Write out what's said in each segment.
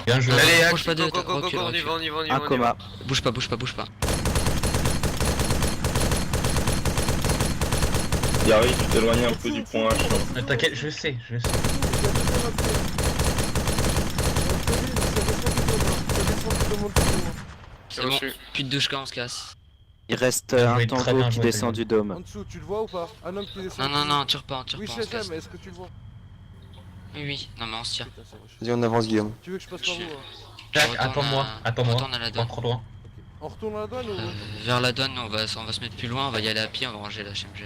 Bien joué. Allez, bouge pas de go, go, recule, on y va, on y va, on y va. Un on y coma. va. Bouge pas, bouge pas, bouge pas. Gary, tu t'éloignes un peu du point H. T'inquiète, je sais. C'est bon, reçu. plus de douche quand on se casse. Il reste Bien un joué, très tango bien qui joué, descend Taïwan. du dôme. En dessous, tu le vois ou pas? Un homme qui descend. Non, tire pas, Oui, on je se sais, casse. mais est-ce que tu le vois? Oui, non mais on se tire. Putain, c'est moche. Vas-y, on avance, Guillaume. Tu veux que je passe par où hein? Jack, Retourne attends-moi. retourne à la Pas douane. trop loin. On retourne à la douane ou? Vers la douane, on va se mettre plus loin, on va y aller à pied, on va ranger la HMG.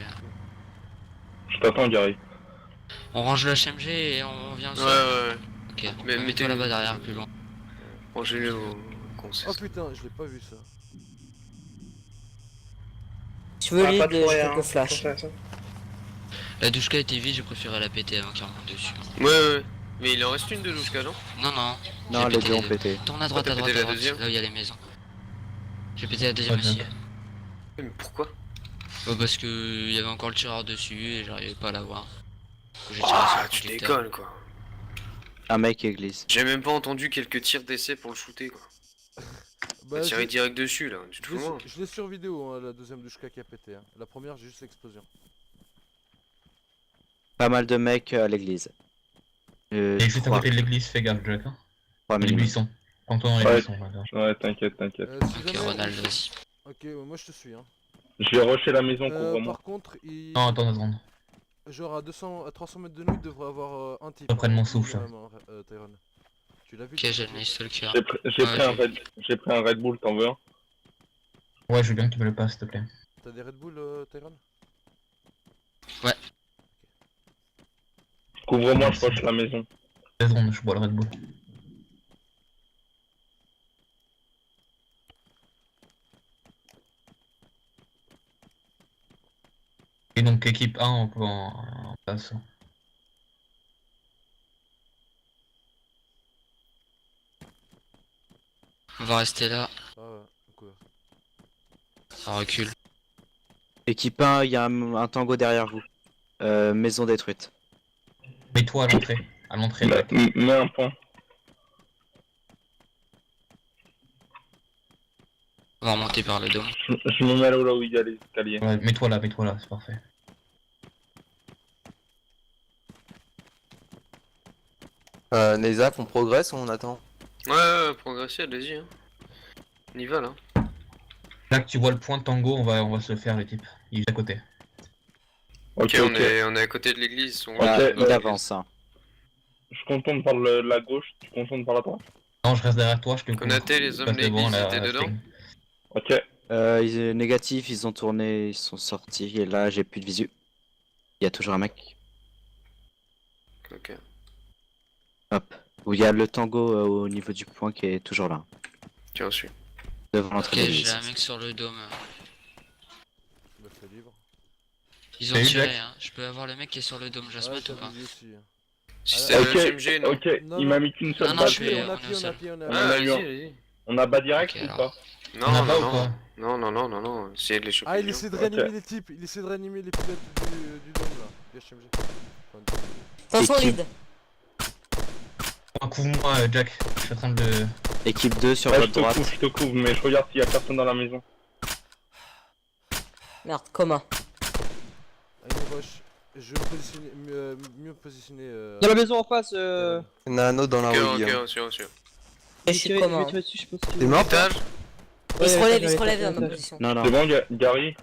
Je t'attends, Gary. On range la HMG et on vient Ouais, aussi. ouais. Ok, Mais mets-toi mettez- là-bas derrière, plus loin. Rangez-le au conseil. Oh putain, je l'ai pas vu ça. Tu veux Ah, pas lead, de je fourrière, peux que flash. La douchka était vide, j'ai préféré la péter avant qu'il remonte dessus. Ouais. Mais il en reste une de Louska, non? Non, Non, j'ai les pété deux ont deux. pété. Tourne à droite, t'as à droite, pété à la droite, deuxième là où il y a les maisons. J'ai pété la deuxième Ok. aussi. Mais pourquoi? Bah parce que il y avait encore le tireur dessus et j'arrivais pas à l'avoir. J'ai tiré sur Ah, le tu conducteur. déconnes quoi. Un mec église. J'ai même pas entendu quelques tirs d'essai pour le shooter quoi. Bah, T'as tiré je direct dessus là, tu te l'ai fous moi. je l'ai sur vidéo, hein, la deuxième douche qui a pété. Hein. La première, j'ai juste l'explosion. Pas mal de mecs à l'église. Et juste à côté de l'église, fais gaffe, Jack. Hein. 3 Les minimum. buissons. Prends-toi dans les Ouais. buissons, là. Ouais, t'inquiète. Si Ok, jamais- Ronald aussi. Ok, ouais, moi je te suis. Hein. Je vais rusher la maison, couvre-moi. Par contre, il... Non, attends. genre à 300 mètres de nous, il devrait avoir un type. Je reprenne mon souffle. Minimum, Tyrone. Tu l'as vu? Ok, j'ai le nice stalker. J'ai Ouais, pris un Red Bull, t'en veux un? Ouais, je veux bien que tu me le passes, s'il te plaît. T'as des Red Bull, Tyrone? Couvre-moi, je rush la maison. 2 secondes, je bois le Red Bull. Et donc équipe 1 en passe. On va rester là, Ah ouais, quoi. ça recule. Équipe 1, il y a un tango derrière vous. Maison détruite. Mets-toi à l'entrée. Jack. Mets un point. On va remonter par le dôme. Je me mets là où il y a les escaliers. Ouais, mets-toi là, c'est parfait. Nezak, on progresse ou on attend? Ouais, progressez, allez-y. Hein. On y va là. Là que tu vois le point de tango, on va se le faire le type. Il est à côté. Ok, on est à côté de l'église. On Ah, Ok, il avance. Hein. Je contourne par la gauche, tu contournes par la droite. Non, je reste derrière toi, je te couvre. Konaté, les Je hommes passe de devant, l'église là, étaient dedans. Ok. Négatif, ils ont tourné, ils sont sortis. Et là, j'ai plus de visu. Il y a toujours un mec. Ok. Hop. Où il y a le tango au niveau du point qui est toujours là. J'ai reçu. Devant Ok, l'entrée de j'ai l'église. un mec sur le dôme. Bah, c'est libre. Ils ont Salut, tiré, Jack. hein. Je peux avoir le mec qui est sur le dôme, Ouais, j'asmate t'as ou pas? vu aussi. Hein. Si Ah, c'est Ok, un SMG, non? ok, Non, il non. m'a mis qu'une seule Non, balle. je suis- On a on est pied, au on a sol. pied, on a Ah, pied. Ah, a eu un. vas-y. On a bas direct Ok, ou alors. pas? Non, On a non, pas ou non. pas Non. Essayez de les choper. Ah, il essaie de réanimer Ok. les types, il essaie de réanimer les pilotes du dôme là, du HMG. Attention, Équipe. lead. Couvre-moi, Jack. Je suis en train de. Équipe 2 sur Ouais, votre droite. je te couvre, mais je regarde s'il y a personne dans la maison. Merde, commun. Allez, rush. Je vais me positionner, mieux me positionner. Dans la maison en face, Il y en a un autre dans la Ok, rue, ok, Guillaume. reçu. Je suis commun. dessus, je sais pas si T'es mort? Étage? Il se Ouais, relève, il ouais, se relève ouais, dans ma ouais. position. Non, non. C'est bon, Gary?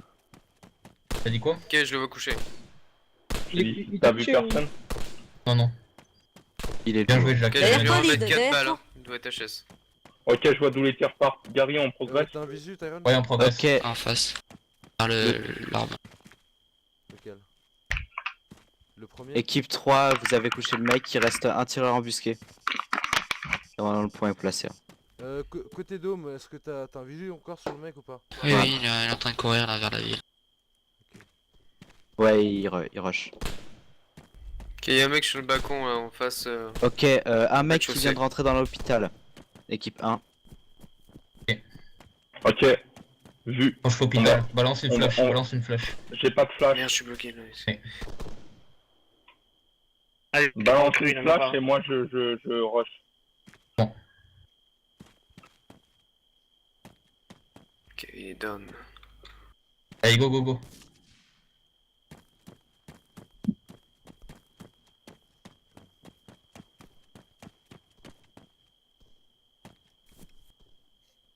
T'as dit quoi? Ok, je le vois coucher. Il T'as t'a vu touché, personne? Non. Il est Bien lourd. joué, Jack. Ok, Derrière je vais toi, lui en lead, mettre 4 derrière balles. toi. Hein. Il doit être HS. Ok, je vois d'où les tirs partent. Gary, on progresse. T'as un visu, Tyrone? Ouais, on progresse. Ok. En face. Par l'arbre. Lequel? Le premier? Équipe 3, vous avez couché le mec. Il reste un tireur embusqué. Normalement, le point est placé. Côté dôme, est-ce que t'as un visu encore sur le mec ou pas? Oui, il est en train de courir là vers la ville. Ouais, il rush. Ok, y'a un mec sur le balcon là, en face. Ok, un mec qui Rez-de-chaussée. vient de rentrer dans l'hôpital. Équipe 1. Ok. Vu. Quand je fais hôpital, balance une on- flash, on- balance une flash. J'ai pas de flash. Merde, je suis bloqué là. Allez, Balance il une en a pas. flash et moi je rush. est down. Allez, go, go, go.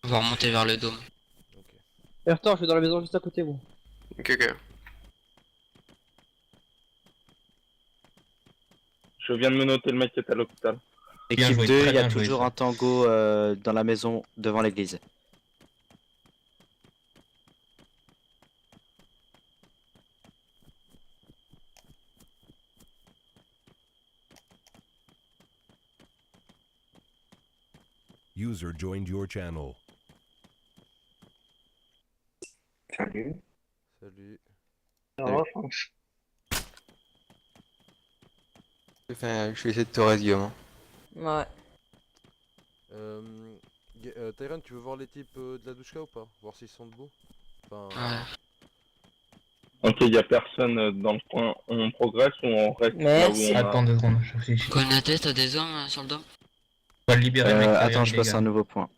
On va remonter vers le dôme. Attends, je suis dans la maison juste à côté, moi. Ok, ok. Je viens de me noter le mec qui est à l'hôpital. Bien Équipe joué, 2, très il y a bien joué, toujours ça. un tango dans la maison devant l'église. User joined your channel. Salut. Je vais essayer de te raise, Guillaume. hein. Ouais. Tyron, tu veux voir les types de la douchka ou pas? Voir s'ils sont debout. Enfin, Ouais. Ok, il y a personne dans le coin. On progresse ou on reste là où Merci. on a... Attends 2 secondes, je réfléchis. Konaté, t'as des hommes sur le dôme? On va le libérer, le mec. Attends, je passe un nouveau point.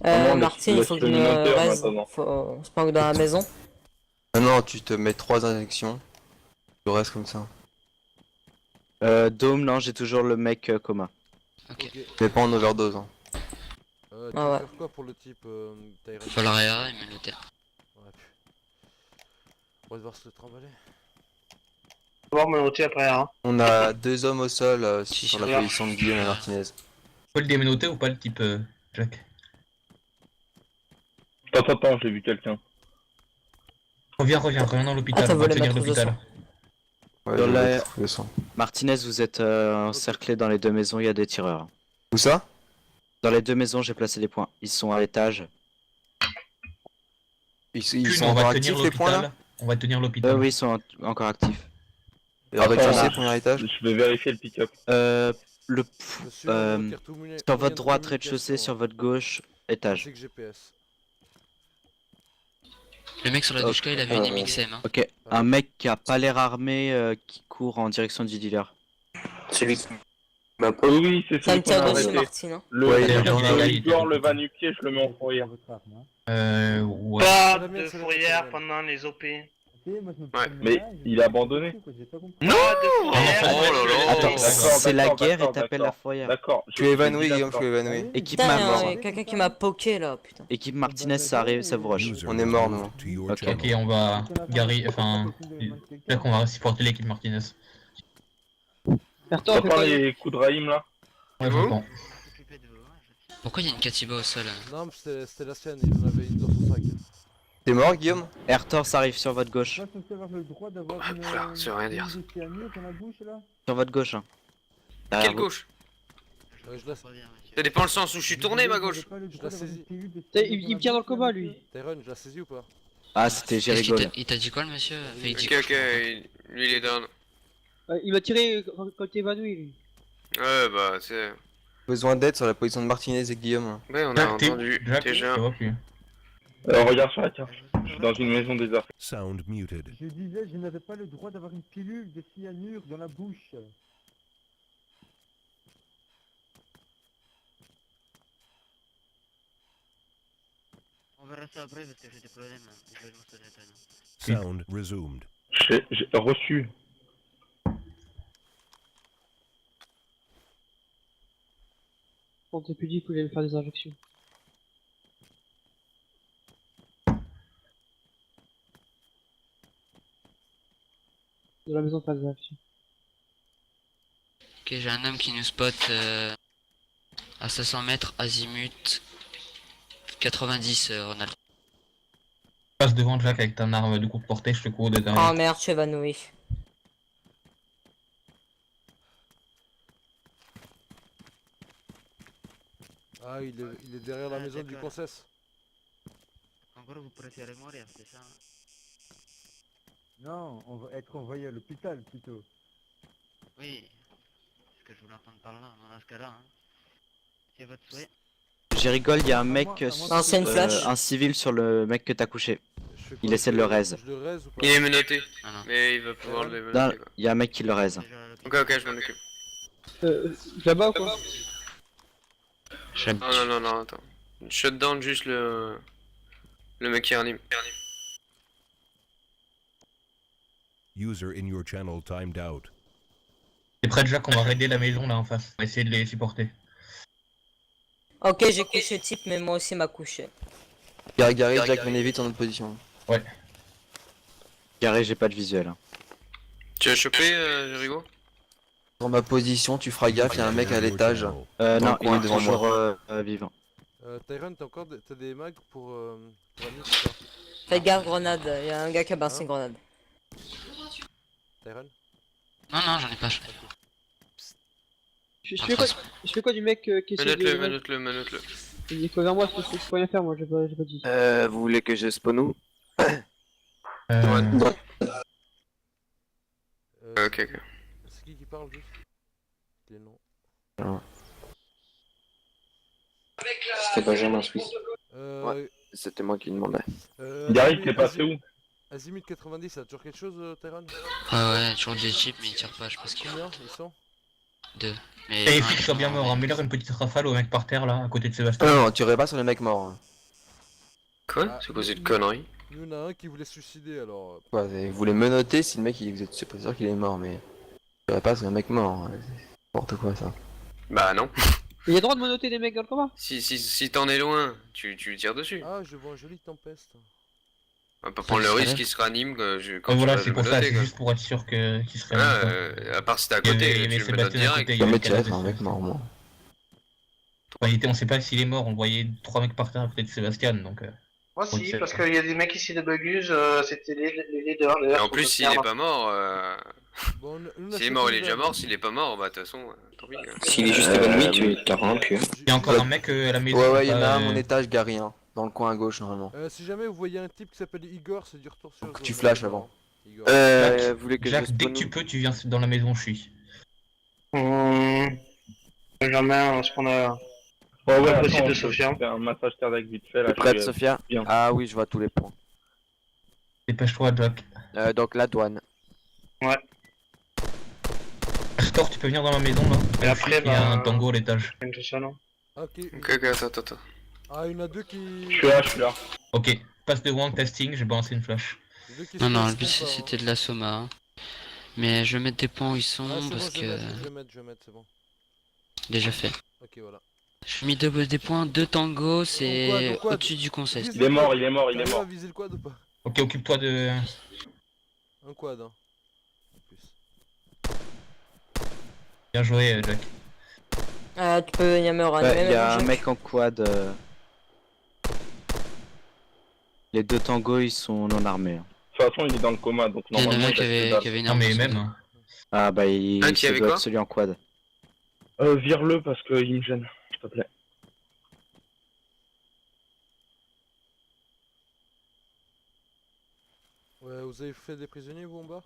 Vraiment, Martine, il faut que je me laisse-le reste. maintenant. Faut se planque dans la maison. Ah non, tu te mets 3 injections. Tu restes comme ça. Dôme, non, j'ai toujours le mec coma. Ok. ok. Mais pas en overdose. Hein. Tu Ah veux ouais. faire quoi pour le type Tyron? Folrea et Menoter. Ouais. On va devoir se le trimballer. On a 2 hommes au sol Si, sur si, la position de Guillaume et Martinez. Tu peux le déménoter ou pas, le type Jack? Attends, j'ai vu quelqu'un. Reviens dans l'hôpital. t'as On va volé ma tenir trousse de l'hôpital. Ouais, Dans j'ai la- trouvé le sang. Martinez, vous êtes encerclés dans les deux maisons, il y a des tireurs. Où ça? Dans les deux maisons, j'ai placé des points. Ils sont à l'étage. Ils Thune, sont on va encore tenir actifs les points là? l'hôpital. On va tenir l'hôpital. Oui, ils sont encore actifs. Rez-de-chaussée, premier étage. Je vais vérifier le pick-up. Monsieur, tire tout mouillé- Sur moyen votre de droite, rez-de-chaussée, communication, sur votre gauche, étage. ainsi que GPS. Le mec sur la Ok. douchka, il avait une MXM. Hein. Ok, un mec qui a pas l'air armé qui court en direction du dealer. Celui qui Oui, c'est Ça celui me qu'on tire a dessus, arrêté. Martine. Hein. Le Ouais, il est dans la Igor, le van nupier, je le mets en fourrière. Ouais. Pas de fourrière pendant les OP. Mais il a abandonné. Non Oh là là. Attends, D'accord, c'est la d'accord, guerre et d'accord, t'appelles la d'accord. fourrière. D'accord. Je suis évanoui, Guillaume, je suis évanoui. Équipe, Putain, Mar- y a quelqu'un qui m'a poké là, putain. Équipe Martinez, ça arrive, ça vous rush. User On est mort, nous. moved to your Ok. channel. Ok, on va. Gary, enfin. Jack, on va supporter l'équipe Martinez. Attends, T'entends les coups de Raïm là? Ouais, j'entends. Pourquoi il y a une Katiba au sol? Non, mais c'était la sienne, il en avait une dans son sac. T'es mort, Guillaume? Airtor arrive sur votre gauche. Frère, ça veut rien dire. Sur votre gauche. Hein. Derrière Quelle vous. gauche? Je laisse. Ça dépend le sens où je suis tourné, ma gauche. Je la saisis. Il me tient dans le coma, lui. Tyron, je la saisis ou pas? Ah, c'était Qu'est-ce qu'il Jerry t'a- il t'a dit quoi le monsieur? Enfin, il dit Ok, quoi, ok, je comprends lui il est down. Il m'a tiré quand t'es évanoui, lui. Ouais, bah, c'est. Besoin d'aide sur la position de Martinez et Guillaume. Ouais, on a Jack, entendu Jack, déjà. je vois plus. Regarde sur la carte. Je suis dans une maison des affaires. Sound muted. Je disais, je n'avais pas le droit d'avoir une pilule de cyanure dans la bouche. On verra ça après parce que j'ai des problèmes. Je vais lancer la tonne. Sound resumed. J'ai reçu. On t'a plus dit qu'il allait me faire des injections. De la maison faire des injections. Ok, j'ai un homme qui nous spot à 500 mètres, azimut 90, Ronald. Passe devant Jack avec ta arme de courte portée, je te cours dedans. Oh merde, je suis évanoui. Ah, il est derrière la maison du Concesse. En gros, vous préférez mourir, c'est ça? Non, on va être envoyé à l'hôpital plutôt. Oui, c'est ce que je voulais entendre par là, dans ce cas-là. Hein. C'est votre souhait. J'ai rigole, il y a un mec, Ancienne flash. un civil sur le mec que t'as couché. Je fais quoi, Il essaie de le raise. Je le raise ou pas? Il est menotté, Ah non. mais il va pouvoir le Non, menotter quoi. il y a un mec qui le raise. Déjà à l'hôpital. Ok, ok, je m'en occupe. Là-bas ou quoi? Non, non, non, non, attends. Shutdown juste le. Le mec qui réanime. User in your channel timed out. T'es prêt, Jack? On va raider la maison là en face. On va essayer de les supporter. Ok, j'ai couché type, mais moi aussi m'a couché. Gary, Jack, venez vite en notre position. Carré, j'ai pas de visuel. Hein. Tu as chopé, Rigo? Dans ma position, tu feras gaffe, il y a un mec à l'étage. Channel. Dans Non, le coin il est devant toujours vivant. Tyron, t'as des mags pour Annie, ou pas? Fais gaffe, grenade. Il y a un gars qui a balancé une grenade. Tyron? Non, non, j'en ai pas. Je fais quoi du mec qui essaie de... Menote-le. Il faut vers moi, parce que je peux rien faire, moi, j'ai pas dit. Vous voulez que je spawn où? Ok. C'est qui parle juste? Les noms. C'était Benjamin Suisse. C'était moi qui demandais. Gary, t'es passé où? Azimut 90, ça a toujours quelque chose, Tyron? Ouais, toujours des chips, mais ils tirent pas, je pense qu'il y a Combien ils sont? 2. Mais Et il faut qu'il soit bien mort. Hein. Mets-leur une petite rafale au mec par terre là, à côté de Sébastien. Non, tirez pas sur les mecs morts. Quoi? C'est quoi cette connerie? Il y en a un qui voulait se suicider alors. Quoi, vous voulez menotter si le mec, vous êtes pas sûr qu'il est mort, mais... Tirez pas sur les mecs morts. C'est n'importe quoi ça. Bah non. Il y a droit de monoter des mecs dans le combat? Si t'en es loin, tu tires dessus. Ah, je vois un joli tempeste. On va pas prendre le risque qu'il se ranime quand Voilà, tu vas c'est le pour ça, menotter, c'est quoi. juste pour être sûr qu'il serait. À part si t'es à Il y côté, avait tu le menottes Sébastien à direct. côté, il y Jamais avait tiré Canal sur un dessus. mec mort, moi. Enfin, on sait pas s'il est mort, on voyait 3 mecs par terre à côté de Sébastien donc. Moi Oui, si, c'est parce vrai. qu'il y a des mecs ici de Bugus, c'était les leaders. Et en plus, s'il est pas mort, Bon, s'il est mort, il est déjà mort. S'il est pas mort, bah de toute façon, tant pis. S'il est juste évanoui, tu t'as rien pu. Il y a encore un mec à la maison. Ouais, il y en a un à euh, mon étage, Gary, hein. Dans le coin à gauche, normalement. Si jamais vous voyez un type qui s'appelle Igor, c'est du retour sur Que tu zone, flashes d'accord. avant. Igor. Vous voulez que Jacques, je dès spawn que tu où? peux, tu viens dans la maison où je suis. Jamais, ce qu'on a... Ouais, Pas attends, possible de je Sofia. fais un massage cardiaque vite fait là. T'es prête, je suis, Sophia? bien. Ah oui, je vois tous les points. Dépêche-toi, Jack. Donc la douane. Store, tu peux venir dans la maison là. Et après, il y a bah, un tango à l'étage. Tout ça, non? Ok. Ok, attends. Ah, il y en a deux qui... Je suis là. Ok, passe de one testing, j'ai balancé une flash. deux qui Non, se non, le testent but pas, hein. c'était de la soma. Hein. Mais je vais mettre des points où ils sont Ah, c'est bon, parce je que. vais mettre, c'est bon. Déjà fait. Ok, voilà. Je mis des points, 2 tangos, c'est Donc quoi, au-dessus du conseil. Il est mort. T'arrives à viser le quad ou pas? Ok, occupe-toi de. Un quad, hein. En plus. Bien joué, Jack. Tu peux venir me ranimer. Il y a maintenant, un Jack. mec en quad. Les deux tangos, ils sont non armés. Hein. De toute façon, il est dans le coma, donc Il y en a normalement un il qui a avait, ses qui avait une Non, arme mais dans son même. dos. Hein. Ah bah il Ah, qui avait doit quoi être celui en quad. Vire-le parce qu'il me gêne, s'il te plaît. Ouais, vous avez fait des prisonniers, vous, en bas?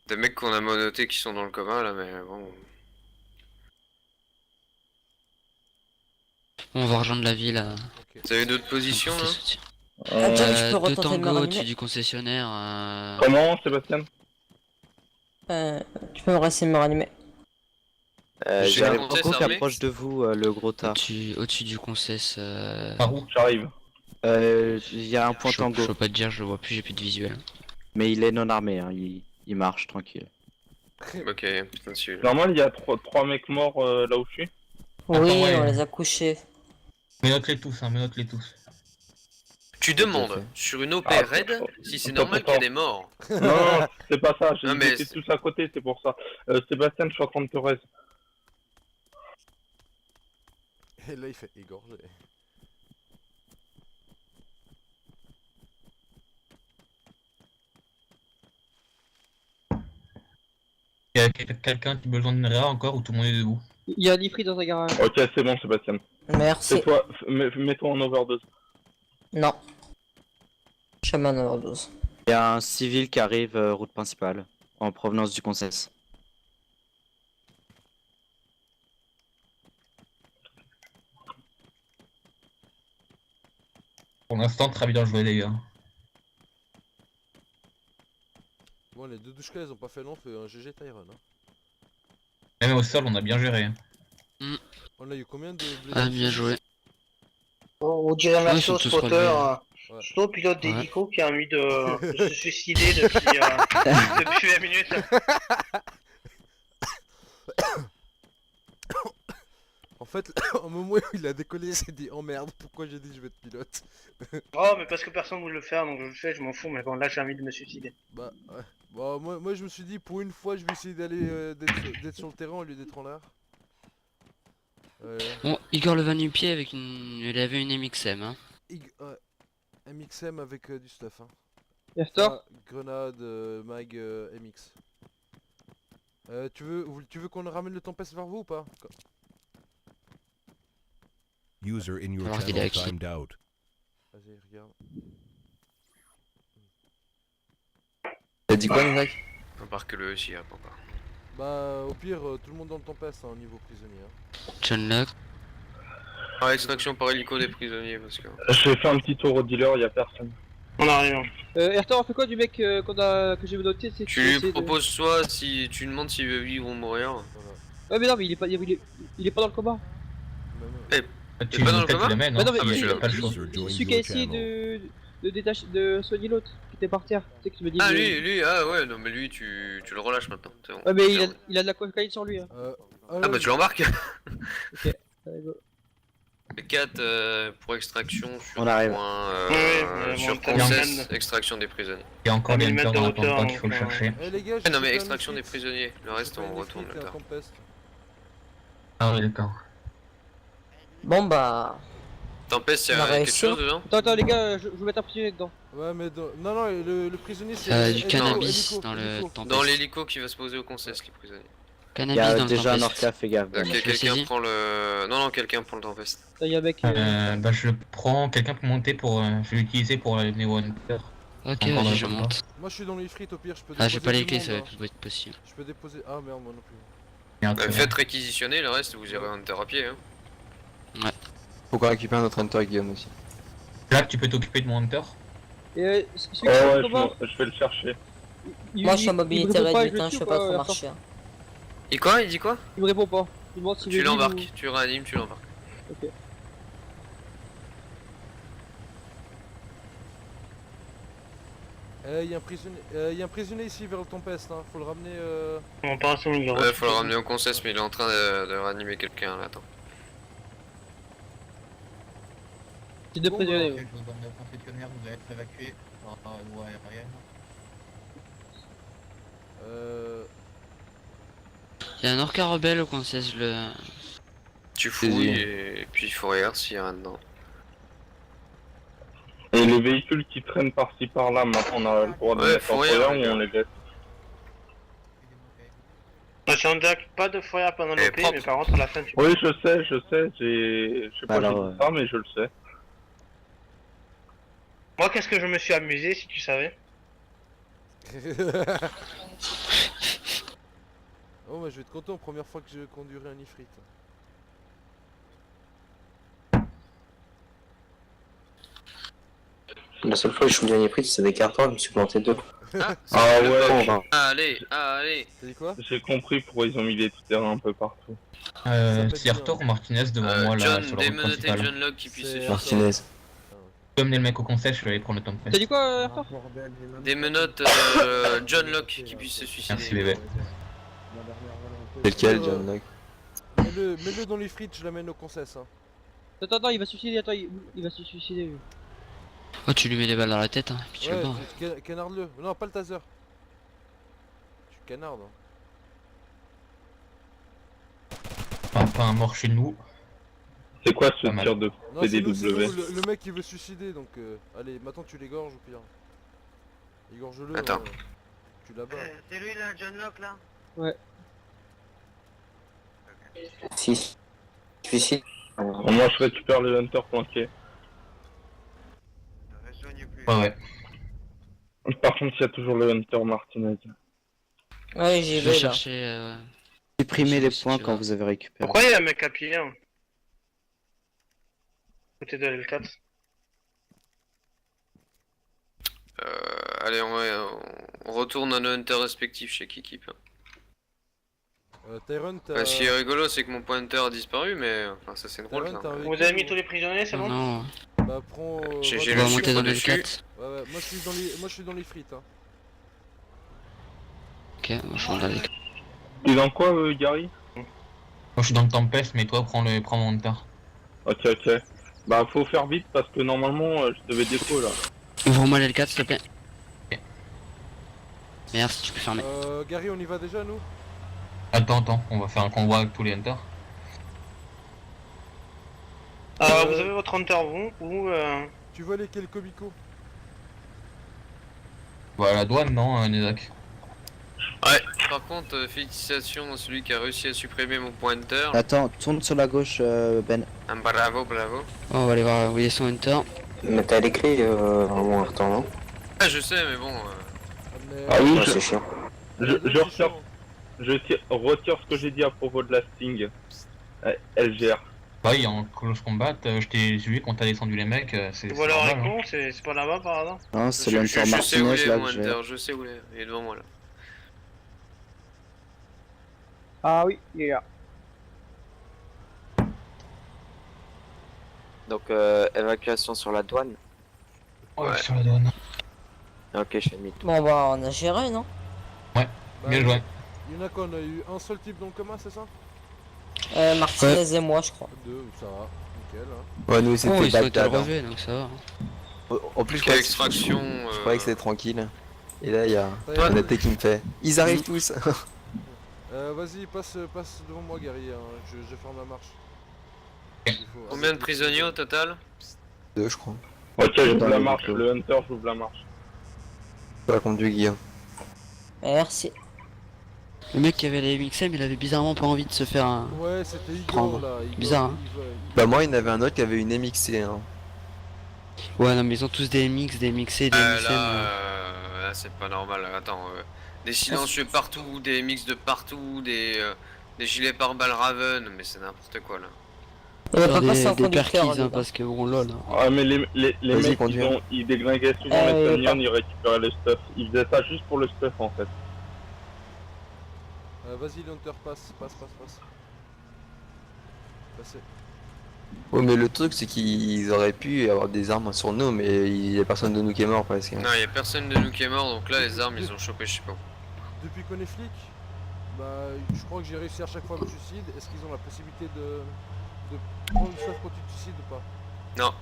Des mecs qu'on a monotés qui sont dans le coma là, mais bon. On va rejoindre la ville. Ok. Vous avez d'autres positions là? Ah, Jack, tu peux 2 retenter de me tangos ranimer? au-dessus du concessionnaire. Comment, Sébastien? Tu peux me rester me ranimer. J'ai J'ai un un comtesse tango qui armé. approche de vous, le gros tas. Au-dessus du concess. Par où? J'arrive. Il y a un point Je tango, peux pas te dire, je le vois plus, j'ai plus de visuel. mais il est non armé, hein. Il marche tranquille. Ok, putain celui-là. Normalement, il y a trois mecs morts là où je suis. Oui, ouais. on les a couchés. Menote-les tous, hein, menote-les tous. Tu demandes sur une OP Ah, raid si c'est attends, normal qu'il y ait des morts. Non, c'est pas ça, Non, ils mais étaient tous à côté, c'est pour ça. Sébastien, je suis en train de te raise. Et là, il fait égorger. Il y a quelqu'un qui a besoin de Nera encore ou tout le monde est debout? Il y a un Ifrit dans un garage. Ok, c'est bon, Sébastien. Merci. C'est toi, mets-toi en overdose. Non. Chaman overdose. Il y a un civil qui arrive route principale, en provenance du Concess. Pour l'instant, très bien joué, les gars. Bon, les deux douches elles ont pas fait long, fait un GG Tyron. Hein. Même au sol, on a bien géré. Hein. On a eu combien de blessés? Ah, bien joué. On dirait Ouais, la ils sont sauce tous spotter. relevés. Ouais. Surtout le pilote Ouais. d'hélico qui a envie de se suicider depuis 20 minutes. En fait, au moment où il a décollé, il s'est dit oh merde, pourquoi j'ai dit je vais être pilote? Oh, mais parce que personne voulait le faire, donc je le fais, je m'en fous, mais bon, là j'ai envie de me suicider. Bah, ouais. Bah, moi je me suis dit pour une fois, je vais essayer d'aller d'être sur le terrain au lieu d'être en l'air. Bon, Igor le Vanupier avec une. Il avait une MXM, hein. Ouais. MXM avec du stuff. Hein. Ertor, Grenade, mag, MX. Tu veux qu'on ramène le Tempest vers vous ou pas? User in your Alors qu'il channel est acquis. timed out. Vas-y, regarde. T'as dit quoi, Isaac? Embarque-le aussi, hein, papa. Bah, au pire, tout le monde dans le Tempest au niveau prisonnier. Hein. John Locke. Ah, extraction par hélico des prisonniers, parce que... J'ai fait un petit tour au dealer, y a personne. On arrive. Hein. Ertor, on fait quoi du mec que j'ai noté? C'est Tu lui proposes soit si tu lui demandes s'il veut vivre ou mourir. Voilà. Ouais, mais non, mais il est pas dans le combat. Même, T'es pas dans le peut-être coma le mène, Bah hein. non, mais Ah, bah, Il je a l'ai pas le choix. User joined celui qui a your essayé channel. de détacher, de soigner l'autre qui était par terre. Tu sais que tu me dis. Ah, lui, ah ouais, non, mais lui, tu le relâches maintenant. C'est bon. Ouais, mais il a de la cocaïne sur lui. Hein. Ah, bah, tu l'embarques. Allez, go. 4 pour extraction sur On arrive. point, Ouais, sur bon, Concess, extraction des prisonniers. Il y a encore À des 1000 hunters mètres dans de la pampa hauteur, qu'il faut le donc, chercher. Eh les gars, Ah non, mais fait un extraction des ifrit. prisonniers, le reste J'ai fait on un retourne ifrit, le un tard. Tempest. Ah oui, d'accord. Bon, bah. Tempest, On a y'a quelque réussi. chose dedans? Attends, les gars, je vais mettre un prisonnier dedans. Ouais, mais non, non, le prisonnier c'est. Du hélico, cannabis hélico, dans le hélico. Tempest. Dans l'hélico qui va se poser au Concess, les prisonniers. Il y Cannabis a dans le déjà un Tempest. Orca, fais gaffe. Ok, bon. Je le quelqu'un saisis. prend le... Non, quelqu'un prend le Tempest. Là, il y a un mec. Bah je prends quelqu'un pour monter pour... je vais l'utiliser pour les Hunter. Ok, Encore dans vas-y, le je combat. monte. Moi je suis dans l'ifrit au pire, je peux Ah, déposer j'ai pas les tout clés, le ça va monde, hein. pas être possible. Je peux déposer. Ah merde, moi non plus. Merde, très bien. Faites réquisitionner, le reste vous irez Hunter à pied. Hein. Faut qu'on récupère notre Hunter Guillaume aussi. Là, tu peux t'occuper de mon Hunter. Et celui qui Oh est dans ouais, le combat, je vais le chercher. Moi, je suis en mobilité il me répond pas, réduite, hein, le je tue sais ou pas trop Ertor marcher. Et quoi? Il dit quoi? Il me répond pas. Il me demande s'il Tu veut vivre l'embarques, tu réanimes, tu l'embarques. Ok. Il y a un prisonnier ici vers le Tempest, hein. Faut le ramener. On part sur une Ouais, faut le ramener au Concess, mais il est en train de réanimer quelqu'un là, attends. C'est deux Bon, prisonniers. bah, ouais. Je vous emmène au concessionnaire, vous allez être évacué par la voie aérienne. Il y a un Orca rebelle au Concess, le. Tu fouilles et puis il faut regarder s'il y a rien dedans. Et les véhicules qui traînent par-ci par-là, maintenant on a le droit de Ouais, mettre faut en rien, foyer les ou gars. on les laisse? Pas de foyer pendant Eh, le play, propre. mais par contre, à la fin, tu Oui, je sais, je sais pas Alors, j'ai dit ça, mais je le sais. Moi, qu'est-ce que je me suis amusé, si tu savais? Oh, mais je vais être content, première fois que je conduirai un ifrit. La seule fois que je suis bien pris, c'est des cartons, je me suis planté deux. Ah ouais, Allez, allez. T'as dit quoi? j'ai compris pourquoi ils ont mis des tout-terrains un peu partout. C'est Arthur ou Martinez devant moi là John, sur la route démenotez principale. John Locke qui puisse se C'est- suicider. Martinez. Tu peux amener le mec au conseil, je vais aller prendre le Tempest. T'as dit quoi, Ertor? Démenote John Locke qui puisse se Merci suicider. bébé. C'est lequel, John Locke? Mets-le dans l'ifrit, je l'amène au Concess. Hein. Attends, il va se suicider, attends, il va se suicider lui. Oh, tu lui mets des balles dans la tête, hein, et puis tu le Ouais, bats. canarde-le. Non, pas le taser. Tu canardes. Hein. Pas un mort chez nous. C'est quoi ce Pas mal. tir de Non, c'est nous, PDW? le mec il veut se suicider donc allez, maintenant tu l'égorges au pire. Égorge-le. Attends. Tu l'abats. C'est lui là, John Locke là? Ouais. Si. Suicide. Bon, moi je récupère le Hunter planqué. Ouais. Par contre, il y a toujours le Hunter Martinez. Ouais, j'y Je vais vais là. chercher. Supprimez les Si points tu quand veux. vous avez récupéré. Pourquoi il y a un mec à pied hein? Côté de L4. Allez, on retourne à nos Hunter respectifs chez Kikip. Tyrone, t'as... Bah, ce qui est rigolo, c'est que mon pointer a disparu, mais enfin, ça c'est drôle. Tyrone, Ça. t'as un Vous véhicule avez mis ou- tous les prisonniers, c'est bon? Non, Bah prends... J'ai on le va chiffre monter dans le dessus. L4. Ouais, moi je suis dans les... Moi je suis dans les frites, hein. Ok, moi je suis dans le L4. T'es dans quoi, Gary? Moi je suis dans le Tempest, mais toi prends mon Hunter. Ok. Bah faut faire vite parce que normalement je devais déco là. Ouvre-moi le L4 s'il te plaît. Merde, si tu peux fermer. Gary, on y va déjà, nous? Attends, on va faire un convoi avec tous les Hunters. Vous avez votre hunter, vous ou Tu vois lesquels Comico? Bah à la douane, non, Nezak? Ouais, par contre, félicitations à celui qui a réussi à supprimer mon pointer. Attends, tourne sur la gauche, Ben. Ah, bravo. On va aller voir où est son Hunter. Mais t'as les clés en retour, non? Ah, je sais, mais bon. Ah oui, Ouais, c'est chiant. je retire, retire ce que j'ai dit à propos de la Sting. Elle gère. Bah oui, en close combat, je t'ai vu quand t'as descendu les mecs, c'est voilà normal, hein. con, c'est pas là-bas par hasard? Non, c'est Je l'Hunter sais où Martinez il est là mon que j'ai. hunter, je sais où il est. Il est devant moi là. Ah oui, il est là. Donc, évacuation sur la douane. Ouais, sur la douane. Ok, je fais demi. Bon bah on a géré non? Bah, Bien joué. Il y en a qu'on a eu un seul type dans le coma, c'est ça? Martinez et moi je crois. Deux, ça va, nickel. Hein. Ouais, nous Oh, c'était ils ont été Bagdad. relevés donc ça va. En plus, Jusqu'à extraction. je croyais que c'était tranquille. Et là, il y a Tyrone, un athée qui me fait. Ils arrivent tous. vas-y, passe devant moi, Gary, hein. je ferme la marche. Combien de prisonniers au total? 2, je crois. Ok, j'ouvre Dans la les marche, véhicules. le Hunter j'ouvre la marche. Je raconte du Guillaume. Merci. Le mec qui avait les MXM, il avait bizarrement pas envie de se faire un. Ouais, c'était Igor Prendre. là. Igor, Bizarre, hein. Bah, moi, il y en avait un autre qui avait une MXC. Hein. Ouais, non, mais ils ont tous des MX, des MXC, des MXM. Là, c'est pas normal. Attends, des silencieux partout, des mix de partout, des gilets pare-balles Raven, mais c'est n'importe quoi là. Il va Faire pas passer un des conducteur perquis, hein, là. parce que bon, lol. Ah mais les Vas-y, mecs conduis. ils déglinguaient souvent Eh, les camions, ils récupéraient le stuff. Ils faisaient ça juste pour le stuff en fait. Vas-y, l'Hunter, passe. Passez. Ouais, mais le truc, c'est qu'ils auraient pu avoir des armes sur nous, mais il y a personne de nous qui est mort presque. Non, y a personne de nous qui est mort, donc là, les armes, ils ont chopé, je sais pas. Depuis qu'on est flic, bah je crois que j'ai réussi à chaque fois à me suicide. Est-ce qu'ils ont la possibilité de prendre le stuff quand tu te suicides ou pas? Non.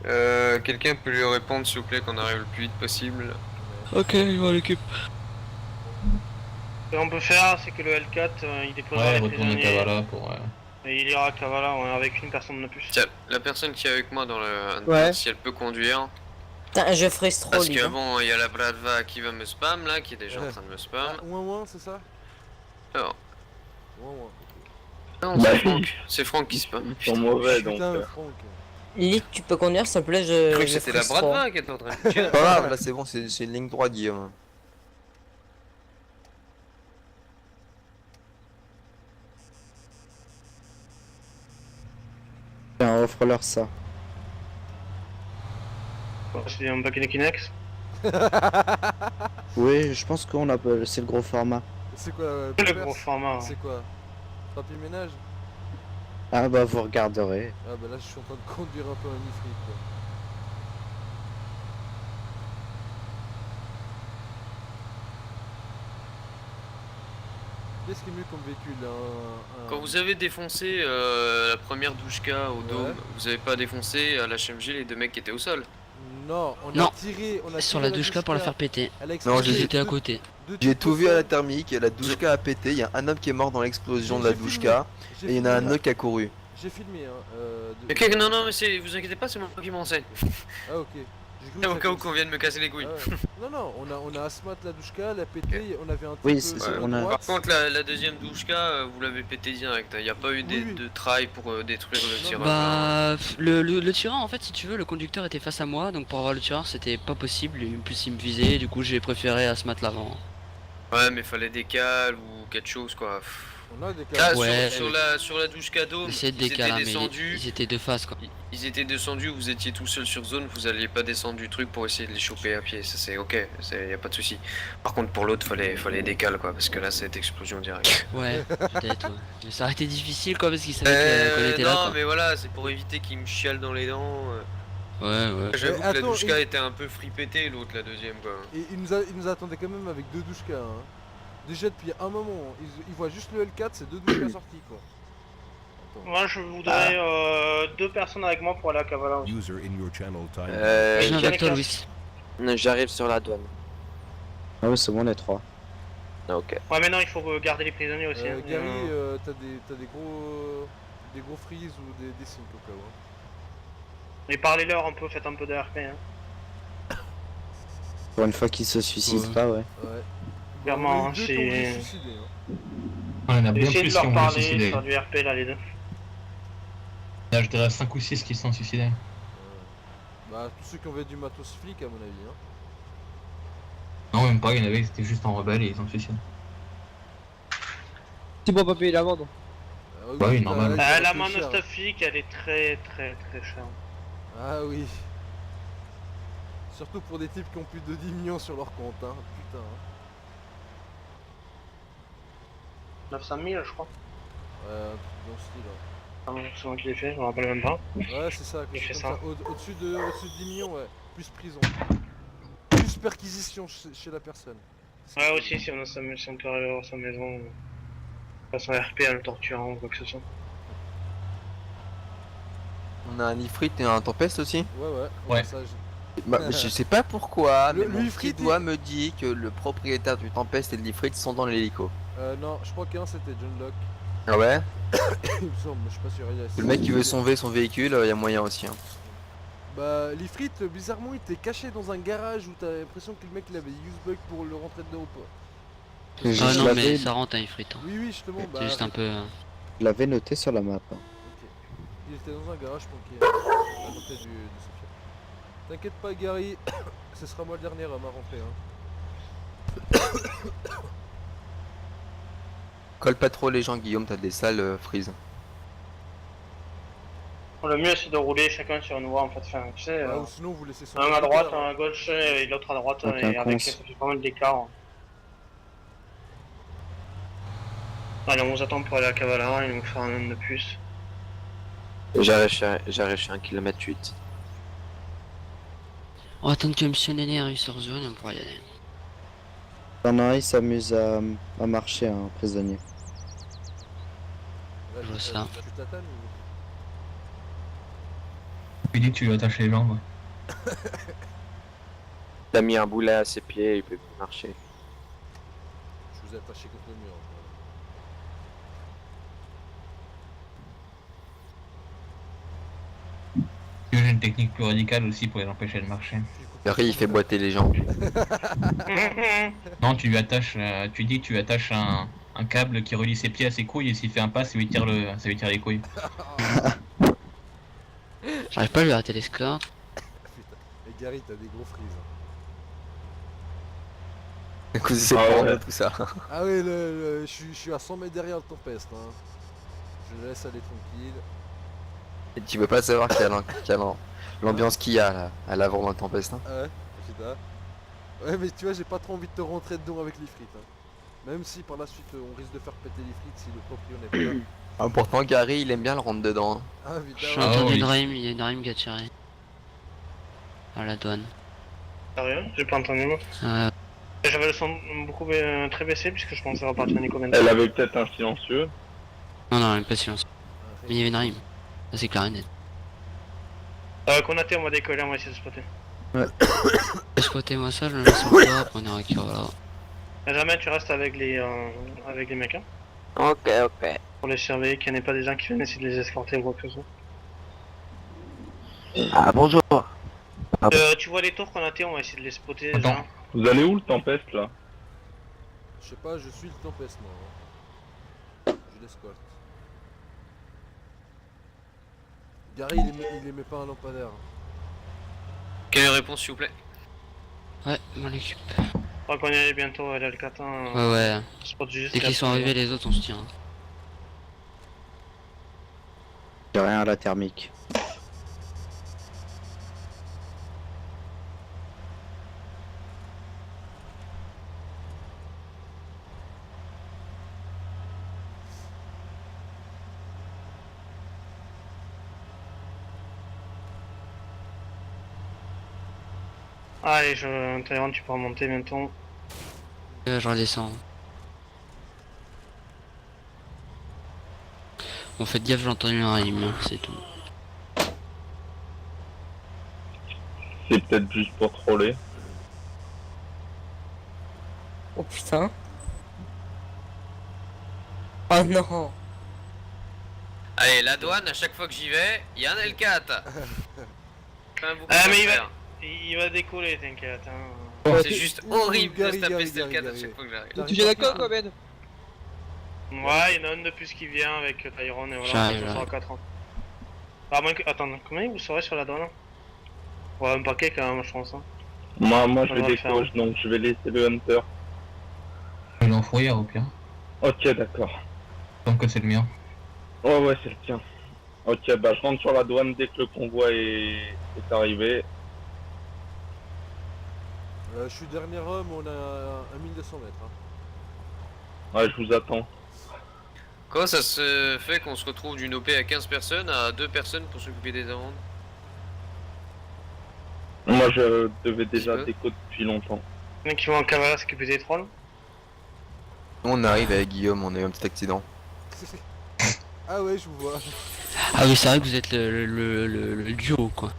Ok. Quelqu'un peut lui répondre, s'il vous plaît, qu'on arrive le plus vite possible. Ok, il va l'équipe. Ce qu'on peut faire, c'est que le L4 il déposera Ouais, les retourne à prisonniers Kavala pour... et il ira à Kavala avec une personne de plus. Tiens, la personne qui est avec moi dans le Ouais. si elle peut conduire. Putain, je freeze trop Parce lui. que bon, il y a la Bradva qui va me spam là, qui est déjà en Ouais. train de me spam. Ouin, c'est ça? Alors, Ouin. non, c'est Franck. C'est Franck qui spam. Ils sont mauvais donc. Putain, Franck. Lily, tu peux conduire s'il te plaît, Je crois que je c'était la freeze trop. Bradva qui était en train de tirer. Pas grave, là c'est bon, c'est une ligne droite, Guillaume. Tiens, offre-leur ça. C'est un paquet de Kinex. Oui, je pense qu'on a... c'est le gros format. C'est quoi Le Poppers gros format. C'est quoi? Papier ménage? Ah bah vous regarderez. Ah bah là je suis en train de conduire un peu un ifrit quoi. Qu'est-ce qui est mieux comme véhicule? Quand vous avez défoncé la première douchka au dôme, vous avez pas défoncé à l'HMG les deux mecs qui étaient au sol. Non, on Non. a tiré, Sur la douchka pour la faire péter. Elle a Non, explosé Ils j'ai- étaient à deux- côté. deux J'ai types tout au vu à la sol. thermique, la douchka a pété, il y a un homme qui est mort dans l'explosion de la J'ai douchka, J'ai et il y en a un filmé, autre qui a couru. J'ai filmé hein. Ok, non, mais vous inquiétez pas, c'est moi qui m'enseigne. Ah ok. J'ai cru Au que cas où ça- qu'on vienne me casser les couilles. Ah ouais. Non, non, on a Asmat la douchka, elle a pété, on avait un type Oui, c'est sur la on a- droite. Par contre, la deuxième douchka, vous l'avez pété direct. Il n'y a pas eu Oui. de try pour détruire le Non, tireur. Bah, le tireur, en fait, si tu veux, le conducteur était face à moi, donc pour avoir le tireur, c'était pas possible. Et en plus, il me visait, du coup, j'ai préféré à se mettre l'avant. Ouais, mais fallait des cales ou quelque chose quoi. On a des Là, cas. Ouais. sur la douche cadeau, Essayez de ils étaient décaler, mais descendus. ils étaient de face quoi. Ils étaient descendus, vous étiez tout seul sur zone, vous alliez pas descendre du truc pour essayer de les choper à pied, ça c'est ok, y a pas de souci. Par contre pour l'autre fallait décaler quoi, parce que là c'était explosion directe. Ouais, peut-être, ouais. Mais ça aurait été difficile quoi, parce qu'ils savaient qu'on était là non quoi. mais voilà, c'est pour éviter qu'ils me chialent dans les dents. Ouais, ouais. J'avoue que la attends, douchka était un peu fripétée, l'autre la deuxième quoi. Et il nous attendait quand même avec 2 douchkas. Hein. Déjà depuis un moment, ils voient juste le L4, c'est 2 douchkas sortis quoi. Attends. Moi je voudrais 2 personnes avec moi pour aller à Kavala aussi. User in your channel timed out. Je viens Quel avec toi, cas Louis. J'arrive sur la douane. Ah ouais, c'est bon, les 3. Ah, ok. Ouais mais non, il faut garder les prisonniers aussi. hein. Gary, t'as des gros freeze ou des signes au cas où. Hein. Et parlez-leur un peu, faites un peu de RP. Hein. Pour une fois qu'ils se suicident Ouais. pas, ouais. Ouais. Clairement, On a eu deux qui ont voulu se suicider, hein. On en a bien Essayez plus de qui leur ont voulu se parler, suicider. faire du RP là les deux. Là, je dirais 5 ou 6 qui se sont suicidés. Bah tous ceux qui ont du matos flic à mon avis. Hein. Non, même pas, il y en avait qui étaient juste en rebelle et ils ont suicidé. C'est bon, pas payer l'amende. Bah oui, normal. là, La c'est main cher. nostalgique elle est très chère. Ah oui. Surtout pour des types qui ont plus de 10 millions sur leur compte, hein. Putain. Hein. 900 000 je crois. Un truc dans ce style. Hein. Ah non, c'est moi qui l'ai fait, je me rappelle même pas. Ouais, c'est ça. Il quelque fait chose ça. comme ça. Au-dessus de 10 millions, ouais. Plus prison. Plus perquisition chez la personne. Ouais aussi si on peut arriver à sa maison. Façon RP à le torturant ou quoi que ce soit. On a un Ifrit et un Tempest aussi. Ouais. Ouais. Ça, Bah, je sais pas pourquoi, Le- mais mon le petit Ifrit, doigt me dit que le propriétaire du Tempest et de l'Ifrit sont dans l'hélico. non, je crois qu'un c'était John Locke. Ah ouais? Il me semble, mais je suis pas sûr. Le mec qui veut sauver son véhicule, y a moyen aussi. Hein. Bah, l'Ifrit, bizarrement, il était caché dans un garage où t'as l'impression que le mec il avait use bug pour le rentrer dedans ou pas. Ah Je non, l'avais- mais ça rentre un ifrit. Hein. Oui, justement, bah. C'est juste un peu. Je l'avais noté sur la map. Hein. Ok. Il était dans un garage planqué à côté de Sophia. T'inquiète pas, Gary, ce sera moi le dernier à ma rentrée. Hein. Colle pas trop les gens, Guillaume, t'as des sales frises. Le mieux c'est de rouler chacun sur une voie en fait. Enfin, tu sais, Ah, ou sinon, vous laissez ça. un à droite, un à gauche et l'autre à droite. Aucun Et avec cons. ça fait pas mal d'écart. Allez, on vous attend pour aller à Kavala, il nous faire un homme de plus. J'arrive 1 km 8. On va attendre que missionnaire arrive sur zone, on pourra y aller. T'en as un, il s'amuse à marcher, un prisonnier. Là, Je vois ça. Tu tatanes ou... Tu dis que tu lui attaches les jambes. T'as mis un boulet à ses pieds, il peut plus marcher. Je vous ai attaché contre le mur. J'ai une technique plus radicale aussi pour les empêcher de marcher. Gary, il fait boiter les gens. Non, tu lui attaches, tu dis que tu lui attaches un câble qui relie ses pieds à ses couilles et s'il fait un pas, ça lui tire les couilles. J'arrive pas à lui arrêter les scores. Putain. Et Gary, t'as des gros frises. Hein. À cause de ses Ah ouais. pornos, tout ça. Ah oui, je suis à 100 mètres derrière le Tempest. Hein. Je le laisse aller tranquille. Et tu veux pas savoir qu'il y a l'ambiance qu'il y a là, à l'avant dans le Tempest. Hein. Ah ouais, putain. Ouais, mais tu vois, j'ai pas trop envie de te rentrer dedans avec les frites. Hein. Même si par la suite on risque de faire péter les frites si le proprio n'est pas là. Ah, pourtant, Gary, il aime bien le rentre dedans. Hein. Ah Je putain, suis ouais. Ah entendu oui. une rime, il y a une rime qui a tiré. À la douane. Sérieux? J'ai pas entendu moi. J'avais le son beaucoup très baissé puisque je pensais repartir à Nico maintenant. Elle avait peut-être un silencieux. Non, même pas silence. Mais il y avait une rime. Ça c'est clair et net. Konaté, on va décoller, on va essayer de spotter. Exploitez-moi ça, je le laisse en toi, après on ira qui voilà. Benjamin, tu restes avec les mecs, hein, Ok, ok. pour les surveiller, qu'il n'y en ait pas des gens qui viennent essayer de les escorter ou quoi que ce soit. Ah, bonjour. Tu vois les tours Konaté, on va essayer de les spotter Attends. déjà. Vous allez où le Tempest là? Je sais pas, je suis le Tempest moi. Hein. Je l'escorte. Gary, il aimait pas un lampadaire. Quelle réponse s'il vous plaît? Ouais, m'en occupe. Je crois qu'on y est bientôt à l'Alcatan. Ouais, ouais. Spot juste. Dès qu'ils sont arrivés, les autres on se tient. J'ai rien à la thermique. Allez, Tyrone, tu peux remonter bientôt. Je redescends. Bon, faites gaffe, j'ai entendu un rime, hein, c'est tout. C'est peut-être juste pour troller. Oh putain. Oh non. Allez, la douane, à chaque fois que j'y vais, il y a un L4. Ah, mais il va décoller, t'inquiète. Hein. C'est juste horrible de se taper ce L4 à chaque fois que j'arrive. Tu viens d'accord quoi, Ben? Ouais, il y en a un de plus qui vient avec Tyrone et voilà, on sera 4 ans. À moins que... Attends, combien vous serez sur la douane? Ouais, un paquet quand même, je pense. Hein. Moi je vais décoche, donc je vais laisser le Hunter. Je vais l'enfouir au pire. Ok, d'accord. Donc que c'est le mien. Ouais, c'est le tien. Ok, bah je rentre sur la douane dès que le convoi est arrivé. Je suis dernier homme, on a un 1200 mètres. Hein. Ouais, je vous attends. Comment ça se fait qu'on se retrouve d'une OP à 15 personnes à 2 personnes pour s'occuper des amendes? Moi je devais déjà déco depuis longtemps. Les mecs qui vont en cavale s'occuper des trolls? On arrive avec Guillaume, on a eu un petit accident. Ah ouais, je vous vois. Ah oui, c'est vrai que vous êtes le duo, quoi.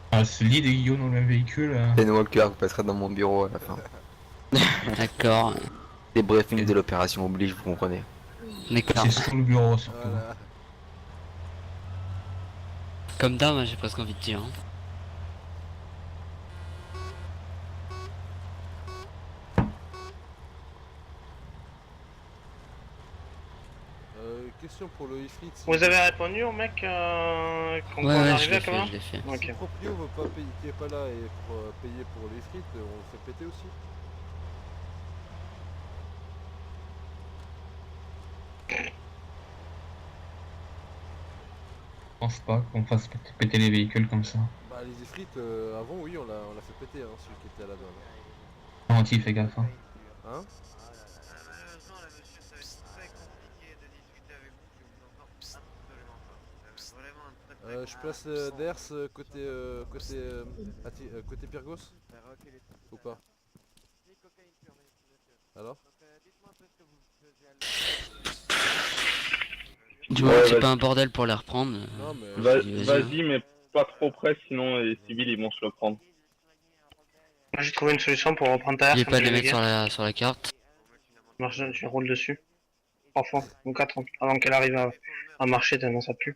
Ah, c'est Lyd et Guillaume dans le même véhicule. Ben Walker, vous passerez dans mon bureau à la fin. D'accord. Les briefings de l'opération oblige, vous comprenez. D'accord. C'est sur le bureau surtout. Voilà. Comme d'hab, hein, j'ai presque envie de dire. Hein. Question pour le Ifrit. Vous avez répondu au mec qu'on Ouais, arriver je l'ai à comment? fait. Si Ok. le proprio veut pas payer, qui est pas là et pour payer pour le Ifrit, on le fait péter aussi. Je pense pas qu'on fasse péter les véhicules comme ça. Bah les Ifrit, avant oui, on l'a fait péter, hein, celui qui était à la douane. Gentil, fais gaffe. Hein. Hein? Je place Ders côté Pyrgos. Ou pas? Alors? Du moment que c'est pas un bordel pour les reprendre. Non, mais... Vas-y, mais pas trop près, sinon les civils ils vont se le prendre. Moi j'ai trouvé une solution pour reprendre ta N'oubliez pas de les mettre sur la carte. Moi je roule dessus. 3 fois, ou 4 ans, avant qu'elle arrive à marcher tellement ça pue.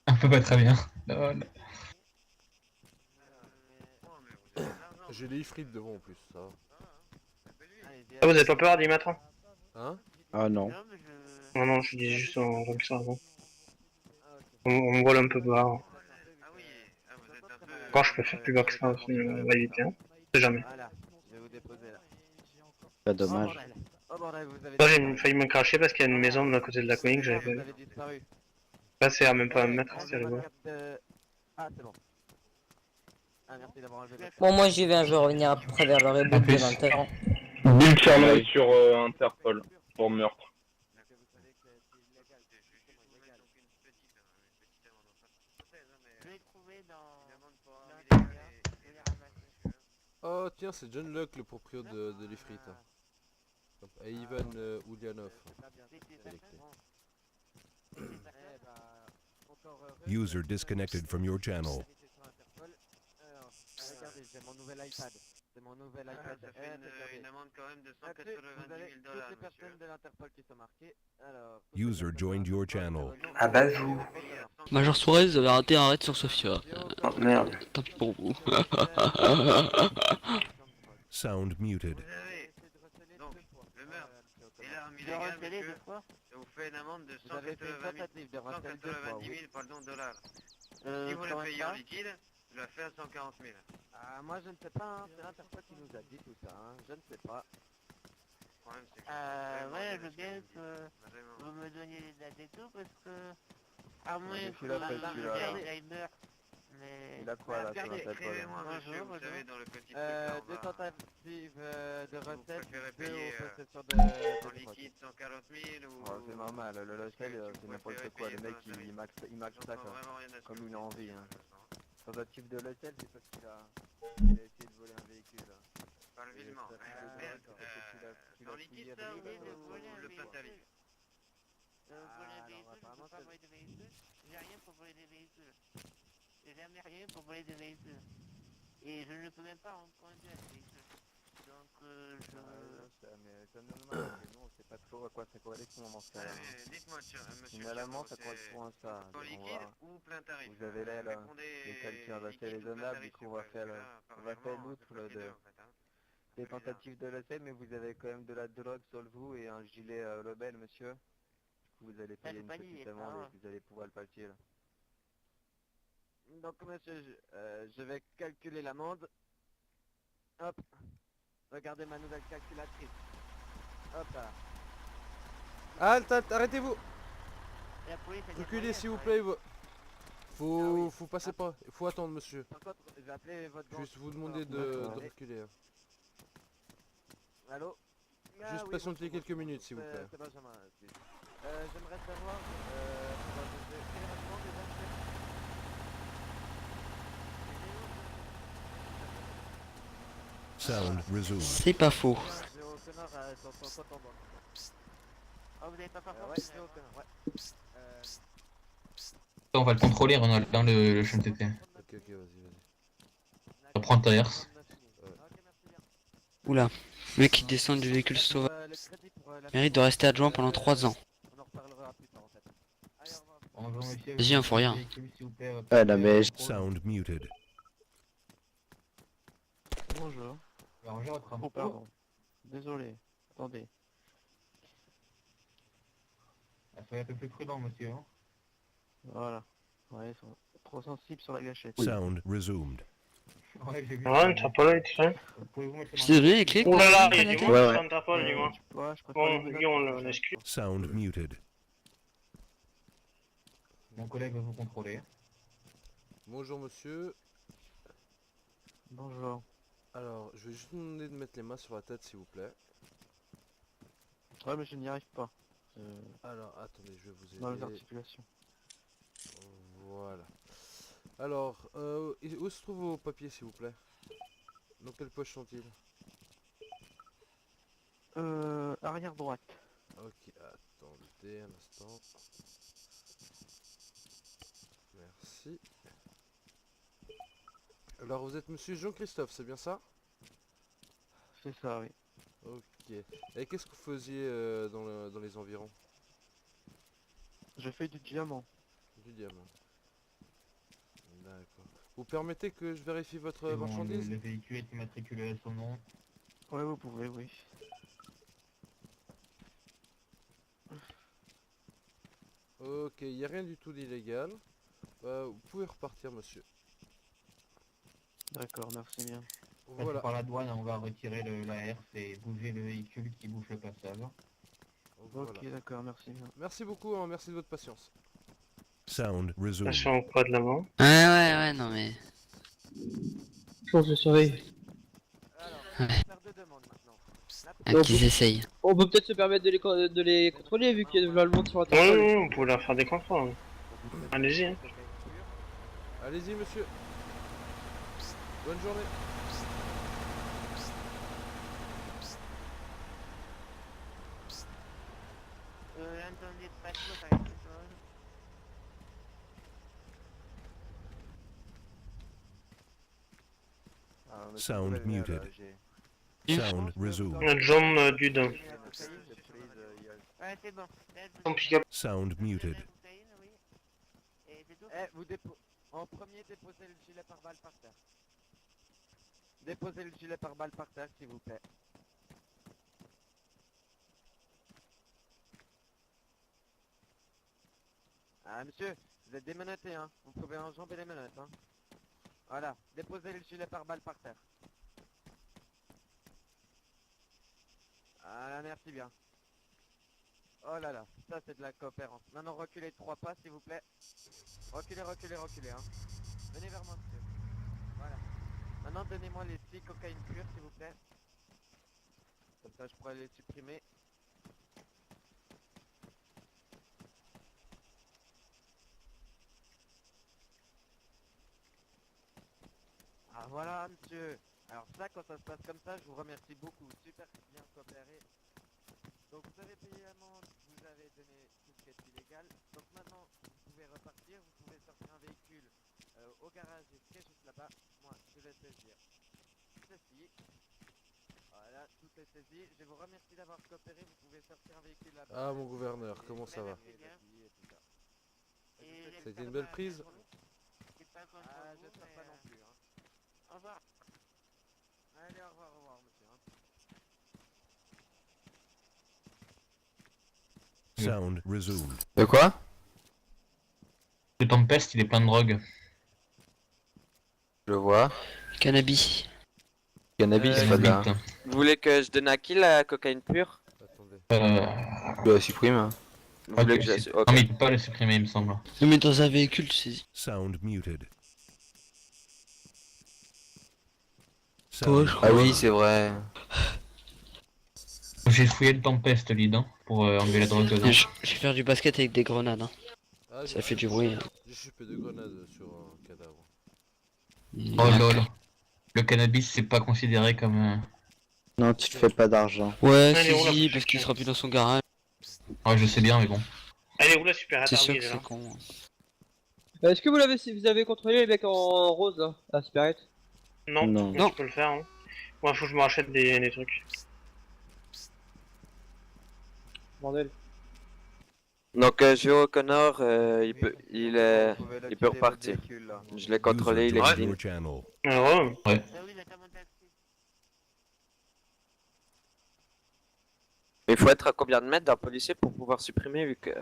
Un peu pas très bien. Lol. J'ai les Ifrit devant en plus, ça va. Ah, vous avez pas peur d'y mettre? Hein? Ah non. Non, je dis juste comme ça avant. On me vole un peu bas. Encore je peux faire plus bas que ça, on va éviter, hein. C'est jamais. Pas dommage. Là j'ai failli me cracher parce qu'il y a une maison de l'autre côté de la colline que j'avais fait. Là c'est à même pas 1 mètre, c'est rigolo. Bon, moi j'y vais, je vais revenir après vers le reboot de 20h. Bill Chernow sur Interpol pour meurtre. Oh tiens, c'est John Luck le proprio de l'Ifrit. Et Ivan Ulyanov. User disconnected from your channel. Regardez, j'ai mon nouvel iPad. C'est mon nouvel iPad. Ça fait une amende quand même de 190 000 $. Toutes les personnes de l'Interpol qui sont marquées. Alors, User joined your channel. ah bah vous. Major Suarez, vous avez raté un raid sur Sofia. Oh merde. Tant pis pour vous. Sound muted. Donc, le meurtre et l'arme illégale, monsieur, ça vous fait une amende de 190 000 $. Si vous le payez en liquide, je la fais à 140 000. Ah moi je ne sais pas, hein. C'est l'Interpol qui nous a dit tout ça, hein. Je ne sais pas. problème, c'est que Ouais, je veux bien que vous me donniez les dates et tout, parce que... À moins que Alzheimer, mais... Il a quoi là, sur la tête? Écrivez-moi, monsieur, vous savez, dans le petit truc là en Deux bas. tentatives de Vous recette, préférez deux payer au possesseur de en drogue. liquide 140 000 ou... C'est normal, le logiciel c'est n'importe quoi, le mec payer il max ça quoi. vraiment rien à ce Comme que il vous a dites, envie hein. malheureusement. Tentative de logiciel c'est parce qu'il a essayé de voler un véhicule. Pas le vivement. En liquide ça ou le plein tarif? Voler des véhicules, je peux pas voler des véhicules. J'ai rien pour voler des véhicules. J'ai jamais rien pour voler des véhicules. Et je ne peux même pas emprunter un véhicule. Donc Mais c'est normal, parce que nous on sait pas trop à quoi ça correspond dans ce cas-là. Dites-moi, monsieur. Finalement ça correspond à ça. En liquide ou plein tarif? Vous avez là, les calculs assez raisonnables, du coup on va faire l'outre des tentatives de logiciel, mais vous avez quand même de la drogue sur vous et un gilet rebelle monsieur. Du coup vous allez payer une petite amende et vous allez pouvoir le pâtir. donc monsieur, je vais calculer l'amende. Hop. Regardez ma nouvelle calculatrice. Hop là. Halte, arrêtez-vous. La police, elle Reculez nettoie, s'il vous ça, plaît. Faut passer pas. Faut attendre monsieur. Par contre, je vais appeler votre banque. Juste vous demander de reculer. Hein. Allô? Juste patienter quelques minutes s'il vous plaît. C'est Benjamin. J'aimerais savoir... quel renseignement déjà Sound resumed. C'est pas faux. Ah, vous avez pas parfois On va le contrôler dans le champ TT. Ok, vas-y. Reprends ta herse. Oula, le mec qui descend du véhicule sauvage mérite de rester adjoint pendant 3 ans. Vas-y, hein, faut rien. Non mais... Sound muted. Bonjour. Oh pardon. Désolé. Attendez. Soyez un peu plus prudent monsieur. Voilà. Ouais, ils sont trop sensibles sur la gâchette. Sound resumed. Ouais, t'as pas là, tu sais. Je suis désolé, les clés. Ouh là là, il y a du monde Ouais, sur Interpol, dis-moi. Bon, lui, on l'excuse. Sound muted. Mon collègue va vous contrôler. Bonjour monsieur. Bonjour. Alors, je vais juste vous demander de mettre les mains sur la tête s'il vous plaît. Ouais, mais je n'y arrive pas. Alors, attendez, je vais vous aider. Dans les articulations. Voilà. Alors, où se trouvent vos papiers s'il vous plaît? Dans quelle poche sont-ils? Arrière droite. Ok, attendez un instant. Merci. Alors, vous êtes monsieur Jean-Christophe, c'est bien ça? C'est ça, oui. Ok. Et qu'est-ce que vous faisiez dans les environs? Je fais du diamant. Du diamant. D'accord. Vous permettez que je vérifie votre marchandise? Le véhicule est immatriculé à son nom. Ouais, vous pouvez, oui. Ok, il n'y a rien du tout d'illégal. Vous pouvez repartir monsieur. D'accord, merci bien. Voilà. Par la douane, on va retirer la herse et bouger le véhicule qui bouge le passage. Voilà. Ok, d'accord, merci bien. Merci beaucoup, hein, merci de votre patience. Sound resumed. Attention au poids de la main. Ouais, non mais... Je surveille. Ouais. Faire deux demandes maintenant. Ah, qu'ils essayent. On peut peut-être se permettre de les contrôler vu qu'il y a de l'allemand sur la Ouais, table. on peut leur faire des contrôles. Allez-y. Hein. Allez-y monsieur. Bonne journée. Attendez, pas trop, ça reste Sound muted. Sound resumed. Notre jambe du dent. Ouais, c'est bon. Sound muted. En premier, déposez le gilet pare-balles par terre. Déposez le gilet pare-balles par terre, s'il vous plaît. Ah, monsieur, vous êtes démenotté, hein. Vous pouvez enjamber les menottes, hein. Voilà, déposez le gilet pare-balles par terre. Voilà, merci bien. Oh là là, ça c'est de la coopérance. Maintenant reculez 3 pas s'il vous plaît. Reculez, hein. Venez vers moi monsieur. Voilà. Maintenant donnez-moi les 6 cocaïnes pures s'il vous plaît. Comme ça je pourrais les supprimer. Ah voilà monsieur. Alors ça quand ça se passe comme ça je vous remercie beaucoup. Super bien coopéré. Donc vous avez payé l'amende, vous avez donné tout ce qui est illégal. Donc maintenant vous pouvez repartir, vous pouvez sortir un véhicule au garage et qui est juste là-bas. Moi je vais saisir ceci. Voilà, tout est saisi. Je vous remercie d'avoir coopéré, vous pouvez sortir un véhicule là-bas. Ah mon gouverneur, comment ça va? C'était une belle prise? Ah j'espère pas non plus hein. Au revoir. Allez au revoir monsieur hein. Sound resumed. De quoi? Le Tempest, il est plein de drogue. Je vois. Cannabis. Cannabis, pas de... Vite. Vous voulez que je donne à qui la cocaïne pure? Attendez. Je la supprime. Hein. Vous voulez que je la Non mais il peut pas le supprimer il me semble. Le mettre dans un véhicule, tu sais. Sound muted. Toi, je crois. Ah oui, c'est vrai. J'ai fouillé le Tempest lead hein, pour enlever la drogue dedans. Je vais faire du basket avec des grenades. Hein. Ah, Ça fait du bruit. Hein. J'ai chopé 2 grenades sur un cadavre. Oh lol. Le cannabis c'est pas considéré comme... Non, tu te fais pas d'argent. Ouais, Allez, on l'a saisis fait. parce qu'il sera plus dans son garage. Ouais je sais bien mais bon. Allez, roule la super C'est sûr attardée que là. c'est con. Hein. Est-ce que vous avez contrôlé les mecs en rose là, à Spirit? Non, Non. mais tu peux le faire. Hein. Moi, faut que je me rachète des trucs. Bordel. Donc Joe Connor, il peut Vous il peut repartir. véhicule, là. Je l'ai contrôlé, il est User clean. your channel. Ah ouais. Ouais. Ah oui, d'accord, mon taxi. Il faut être à combien de mètres d'un policier pour pouvoir supprimer vu que... Il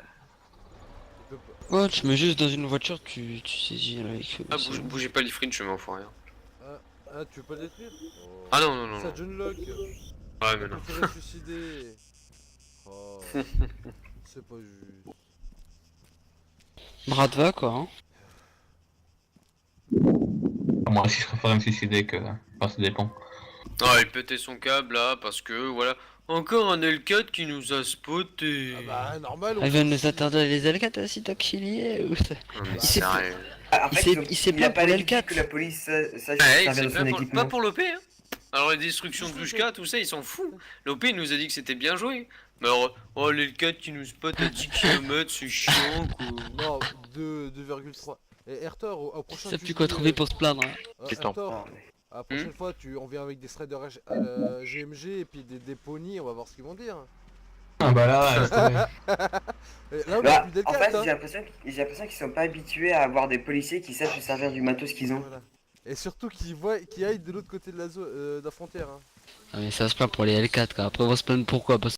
peut pas. Ouais, tu mets juste dans une voiture, tu saisis avec. Ah, bougez pas l'ifrine, je m'en fous rien. Ah, tu veux pas le détruire? Oh. Ah non, non, non. Ça non. John Locke. Ouais, mais non. Tu préférais suicider. Oh. C'est pas juste. Bras de va quoi. Hein. Moi aussi je préfère me suicider que... Enfin ça dépend. Ah, il pétait son câble là parce que voilà. Encore un L4 qui nous a spoté. Ah bah normal. Il va nous interdire les L4 aussi tant qu'il y est. Ou... Non, mais Il s'est sérieux. il s'est plaint pour l'L4. Que la police sache Ouais, servir de c'est son pas équipement. pour l'OP hein. Alors les destructions de Douchka, tout ça, ils s'en foutent. L'OP il nous a dit que c'était bien joué. Mais alors, oh l'L4 qui nous spot à 10 km, c'est chiant quoi. Non, 2,3. Et Hertor, au prochain. Ça plus quoi trouver pour se plaindre. Hein. Hertor, la prochaine fois, on vient avec des striders GMG et puis des ponies, on va voir ce qu'ils vont dire. Ah bah là... Là, on a Bah, plus des en cartes, fait, hein. j'ai l'impression qu'ils sont pas habitués à avoir des policiers qui savent se servir du matos qu'ils ont. Voilà. Et surtout qu'ils aillent de l'autre côté de la zone, de la frontière. Hein. Ah, mais ça se plaint pour les L4 quoi. Après on va se plaindre pourquoi parce